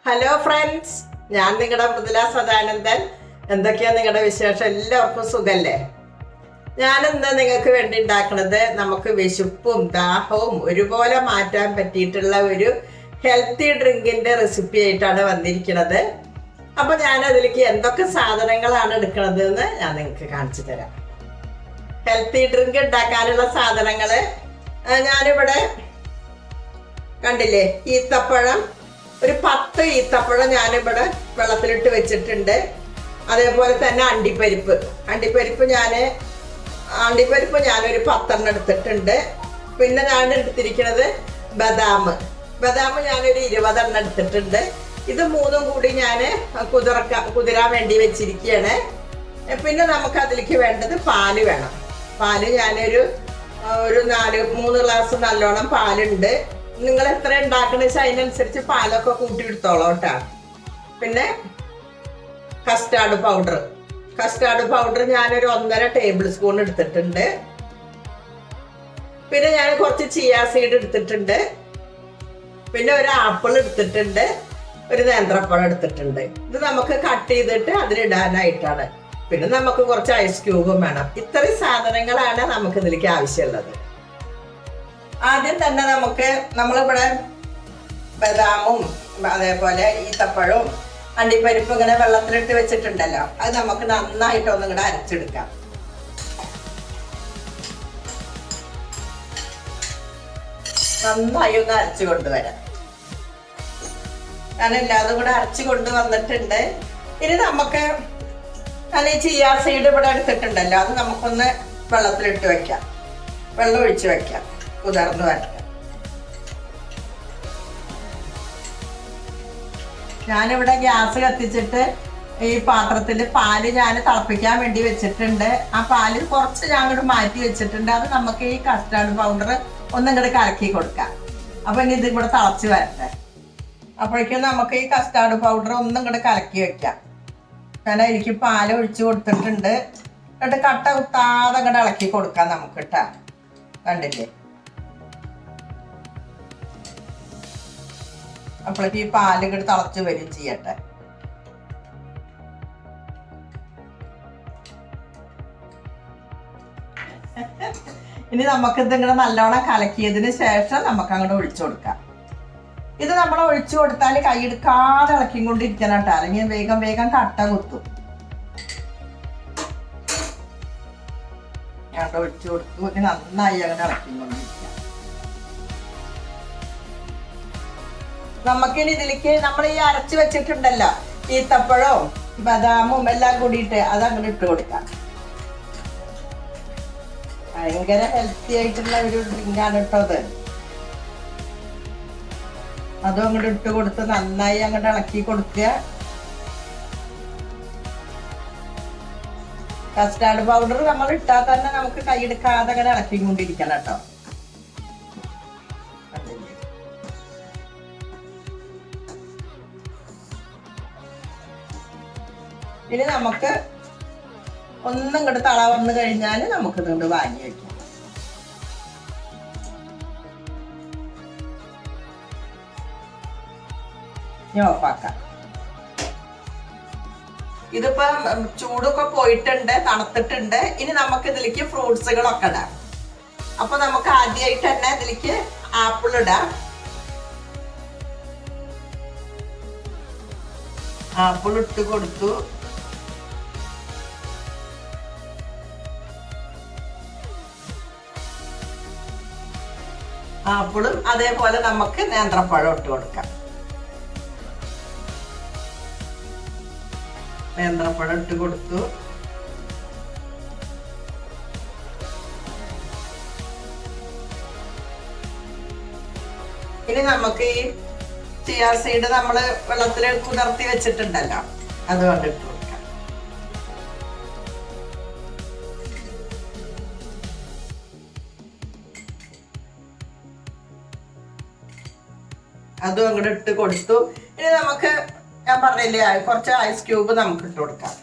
Hello friends, ഞാൻ നിങ്ങളുടെ മൃദുല സദാനന്ദൻ. എന്തൊക്കെയാ നിങ്ങളുടെ വിശേഷം? എല്ലാവർക്കും സുഖല്ലേ? ഞാനിന്ന് നിങ്ങൾക്ക് വേണ്ടി ഉണ്ടാക്കുന്നത് നമുക്ക് വിശപ്പും ദാഹവും ഒരുപോലെ മാറ്റാൻ പറ്റിയിട്ടുള്ള ഒരു ഹെൽത്തി ഡ്രിങ്കിന്റെ റെസിപ്പി ആയിട്ടാണ് വന്നിരിക്കുന്നത്. അപ്പൊ ഞാൻ അതിലേക്ക് എന്തൊക്കെ സാധനങ്ങളാണ് എടുക്കുന്നത് എന്ന് ഞാൻ നിങ്ങൾക്ക് കാണിച്ചു തരാം. ഹെൽത്തി ഡ്രിങ്ക് ഉണ്ടാക്കാനുള്ള സാധനങ്ങള് ഞാനിവിടെ കണ്ടില്ലേ, ഈത്തപ്പഴം ഒരു 10 ഈത്തപ്പഴം ഞാനിവിടെ വെള്ളത്തിലിട്ട് വെച്ചിട്ടുണ്ട്. അതേപോലെ തന്നെ അണ്ടിപ്പരിപ്പ് ഞാനൊരു 10 എടുത്തിട്ടുണ്ട്. പിന്നെ ഞാൻ എടുത്തിരിക്കുന്നത് ബദാം ഞാനൊരു 20 എടുത്തിട്ടുണ്ട്. ഇത് മൂന്നും കൂടി ഞാൻ കുതിരാൻ വേണ്ടി വെച്ചിരിക്കുകയാണ്. പിന്നെ നമുക്ക് അതിലേക്ക് വേണ്ടത് പാല് വേണം. പാല് ഞാനൊരു 3 ഗ്ലാസ് നല്ലോണം പാലുണ്ട്. നിങ്ങൾ എത്ര ഉണ്ടാക്കണ വെച്ചാൽ അതിനനുസരിച്ച് പാലൊക്കെ കൂട്ടിയെടുത്തോളാം കേട്ടോ. പിന്നെ കസ്റ്റാർഡ് പൗഡർ ഞാനൊരു 1.5 ടേബിൾ സ്പൂൺ എടുത്തിട്ടുണ്ട്. പിന്നെ ഞാൻ കുറച്ച് ചിയാ സീഡ് എടുത്തിട്ടുണ്ട്. പിന്നെ ഒരു ആപ്പിൾ എടുത്തിട്ടുണ്ട്, ഒരു നേന്ത്രപ്പഴം എടുത്തിട്ടുണ്ട്. ഇത് നമുക്ക് കട്ട് ചെയ്തിട്ട് അതിലിടാനായിട്ടാണ്. പിന്നെ നമുക്ക് കുറച്ച് ഐസ് ക്യൂബും വേണം. ഇത്രയും സാധനങ്ങളാണ് നമുക്ക് ഇതിലേക്ക് ആവശ്യമുള്ളത്. ആദ്യം തന്നെ നമ്മളിവിടെ ബദാമും അതേപോലെ ഈത്തപ്പഴവും അണ്ടിപ്പരിപ്പും ഇങ്ങനെ വെള്ളത്തിലിട്ട് വെച്ചിട്ടുണ്ടല്ലോ, അത് നമുക്ക് നന്നായിട്ട് ഇങ്ങോട്ട് അരച്ചെടുക്കാം. നന്നായി ഒന്ന് അരച്ചു കൊണ്ടുവരാം. ഞാൻ എല്ലാതും കൂടെ അരച്ചു കൊണ്ടുവന്നിട്ടുണ്ട്. ഇനി ഞാൻ ഈ ചിയാ സീഡ് ഇവിടെ എടുത്തിട്ടുണ്ടല്ലോ, അത് നമുക്കൊന്ന് വെള്ളത്തിലിട്ട് വെക്കാം. വെള്ളം ഒഴിച്ച് വെക്കാം, കുതിർന്ന് വരട്ടെ. ഞാനിവിടെ ഗ്യാസ് കത്തിച്ചിട്ട് ഈ പാത്രത്തിൽ പാല് ഞാൻ തിളപ്പിക്കാൻ വേണ്ടി വെച്ചിട്ടുണ്ട്. ആ പാല് കുറച്ച് ഞാൻ ഇങ്ങോട്ട് മാറ്റി വെച്ചിട്ടുണ്ട്. അത് നമുക്ക് ഈ കസ്റ്റാർഡ് പൗഡർ ഒന്നിങ്ങോട്ട് കലക്കി കൊടുക്കാം. അപ്പൊ ഇനി ഇത് ഇവിടെ തിളച്ച് വരട്ടെ. അപ്പോഴേക്കും നമുക്ക് ഈ കസ്റ്റാർഡ് പൗഡർ ഒന്നിങ്ങോട്ട് കലക്കി വെക്കാം. ഞാൻ അതിലേക്ക് പാല് ഒഴിച്ച് കൊടുത്തിട്ടുണ്ട്. എന്നിട്ട് കട്ട കുത്താതെ ഇങ്ങോട്ട് ഇളക്കി കൊടുക്കാം നമുക്ക് കേട്ടാ. കണ്ടില്ലേ? അപ്പോഴേക്ക് ഈ പാല് ഇങ്ങോട്ട് തിളച്ച് വരും ചെയ്യട്ടെ. ഇനി നമുക്കിത് ഇങ്ങനെ നല്ലോണം കലക്കിയതിന് ശേഷം നമുക്ക് അങ്ങോട്ട് ഒഴിച്ചു കൊടുക്കാം. ഇത് നമ്മൾ ഒഴിച്ചു കൊടുത്താൽ കൈയെടുക്കാതെ ഇളക്കി കൊണ്ടിരിക്കണം കേട്ടോ, അല്ലെങ്കിൽ വേഗം കട്ട കുത്തും. ഞാൻ ഒഴിച്ചു കൊടുത്തു. നന്നായി അങ്ങനെ ഇളക്കിക്കൊണ്ടിരിക്കാം. നമുക്കിനി ഇതിലേക്ക് നമ്മൾ ഈ അരച്ചു വെച്ചിട്ടുണ്ടല്ലോ ഈത്തപ്പഴവും ബദാമും എല്ലാം കൂടിയിട്ട് അതങ്ങനെ ഇട്ട് കൊടുക്കാം. ഭയങ്കര ഹെൽത്തി ആയിട്ടുള്ള ഒരു ഡ്രിങ്കാണ് കേട്ടോ അത്. അതും അങ്ങോട്ട് ഇട്ട് കൊടുത്ത് നന്നായി അങ്ങോട്ട് ഇളക്കി കൊടുക്കുക. കസ്റ്റാർഡ് പൗഡർ നമ്മൾ ഇട്ടാൽ തന്നെ നമുക്ക് കൈയെടുക്കാതെ അങ്ങനെ ഇളക്കിക്കൊണ്ടിരിക്കണം കേട്ടോ. ഇനി നമുക്ക് ഒന്നും ഇങ്ങോട്ട് തള വന്നു കഴിഞ്ഞാൽ നമുക്ക് ഇതുകൊണ്ട് വാങ്ങി വയ്ക്കാം. ഇനി ഓഫാക്കാം. ഇതിപ്പോ ചൂടൊക്കെ പോയിട്ടുണ്ട്, തണുത്തിട്ടുണ്ട്. ഇനി നമുക്ക് ഇതിലേക്ക് ഫ്രൂട്ട്സുകളൊക്കെ ഇടാം. അപ്പൊ നമുക്ക് ആദ്യമായിട്ട് തന്നെ ഇതിലേക്ക് ആപ്പിൾ ഇടാം. ആപ്പിൾ ഇട്ട് കൊടുത്തു. ആപ്പിളും അതേപോലെ നമുക്ക് നേന്ത്രപ്പഴം ഇട്ട് കൊടുക്കാം. നേന്ത്രപ്പഴം ഇട്ട് കൊടുത്തു. ഇനി നമുക്ക് ഈ ചിയാ സീഡ് നമ്മള് വെള്ളത്തിൽ കുതിർത്തി വെച്ചിട്ടുണ്ടല്ലോ, അതുകൊണ്ട് ഇട്ട് കൊടുക്കാം. അതും അങ്ങോട്ട് ഇട്ട് കൊടുത്തു. ഇനി നമുക്ക് ഞാൻ പറഞ്ഞില്ലേ കുറച്ച് ഐസ് ക്യൂബ് നമുക്ക് ഇട്ട് കൊടുക്കാം.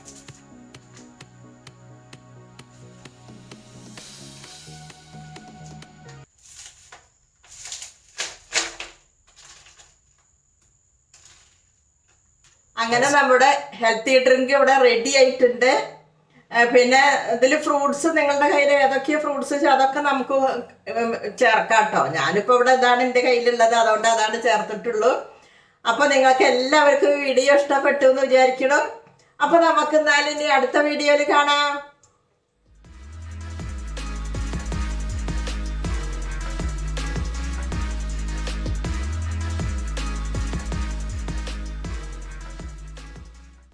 അങ്ങനെ നമ്മുടെ ഹെൽത്തി ഡ്രിങ്ക് ഇവിടെ റെഡി ആയിട്ടുണ്ട്. പിന്നെ ഇതിൽ ഫ്രൂട്ട്സ് നിങ്ങളുടെ കയ്യിൽ ഏതൊക്കെയാണ് ഫ്രൂട്ട്സ് അതൊക്കെ നമുക്ക് ചേർക്കാം കേട്ടോ. ഞാനിപ്പോൾ ഇവിടെ ഇതാണ് എൻ്റെ കയ്യിലുള്ളത്, അതുകൊണ്ട് അതാണ് ചേർത്തിട്ടുള്ളൂ. അപ്പോൾ നിങ്ങൾക്ക് എല്ലാവർക്കും വീഡിയോ ഇഷ്ടപ്പെട്ടു എന്ന് വിചാരിക്കണം. അപ്പോൾ നമുക്ക് എന്നാലും ഇനി അടുത്ത വീഡിയോയിൽ കാണാം.